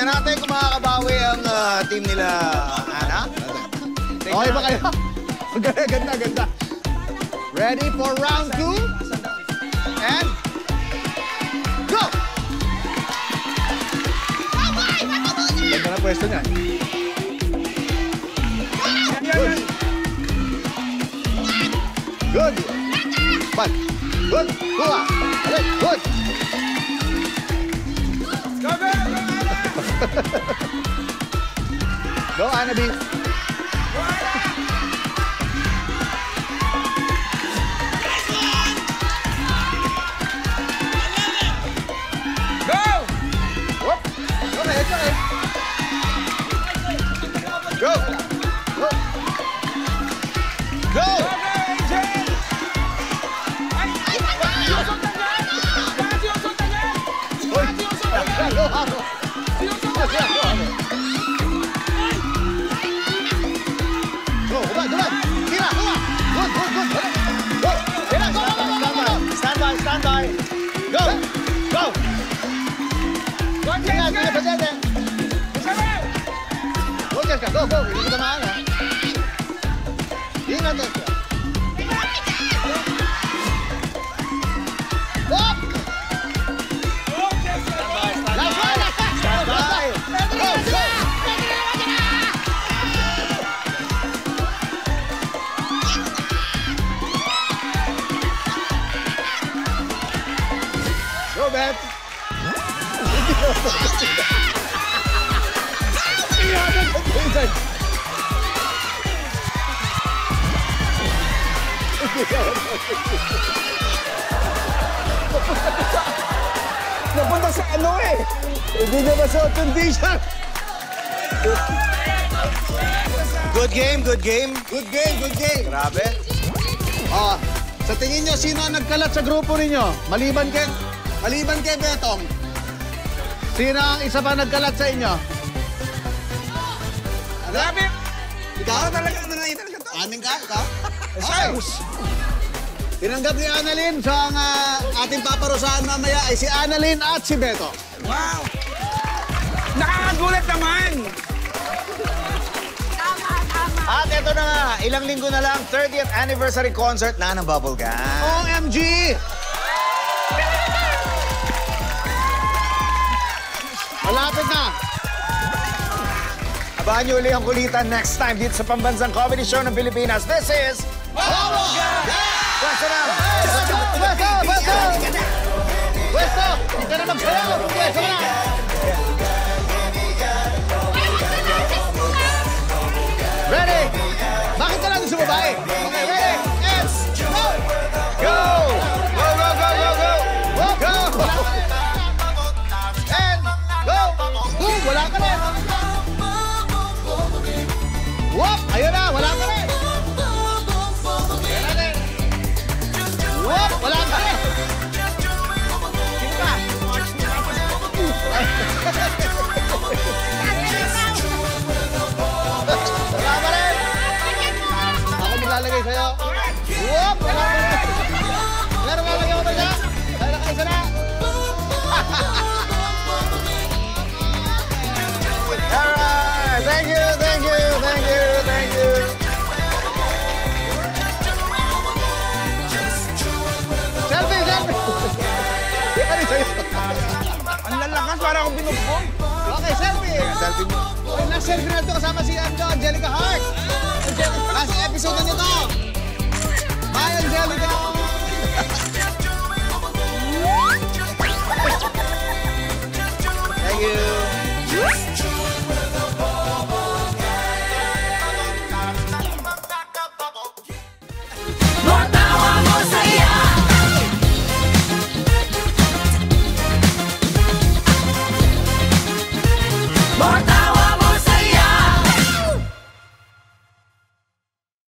Tingnan natin kung makakabawi ang team nila, Ana. Okay ba kayo? Ganda, ganda. Ready for round 2? And... go! Ganda na pwesto niyan. Good. Good. Bal. Good. Kuha. Alay. Good. Go, Ana B. Go! Go! Go! Stand by, stand by. Go! Go! Ingat, ingat, Presidente. Go, go. Hindi kita maano. Ingat ito. Up! Stand by. Go, go. Go, Beth. Napunta sa ano eh. Hindi na masuot yung t-shirt. Good game, good game. Good game, good game. Grabe. Sa tingin nyo, sino ang nagkalat sa grupo ninyo? Maliban kay Betong. Sino ang isa pa nagkalat sa inyo? Grabe. Ikaw? Talaga to. Amin ka? Ikaw? Ay! Tinanggap ni Annalyn. So ang ating paparusahan mamaya ay si Annalyn at si Beto. Wow! Nakakagulat naman! At ito na nga, ilang linggo na lang, 30th anniversary concert na ng Bubblegum. OMG! Malapit na. Abangan niyo uli ang kulitan next time dito sa pambansang comedy show ng Pilipinas. This is... Bubblegum! Pwesto na! Pwesto! Hindi ka na magsayaw! Pwesto na! Ready? Bakit ka natin sa babae? Okay, ready? And go! Go! Go, go, go, go, go! Go! And go! Boom! Wala ka rin! Whoop! Ayun na! Wala ka rin! Whoop! Wala ka rin! Sino ka? Wala ka rin! Ako maglalagay sa'yo. Whoop! Wala ka rin! Meron ka lagay ko talaga? Dahil nakaisa na! Alright! Thank you, thank you, thank you, thank you. Selfie! Selfie! Ano sa'yo? Ang lalakas, para akong binukbong. Okay, selfie! Selfie mo. Okay, last selfie na ito kasama si Angelica Hart. Angelica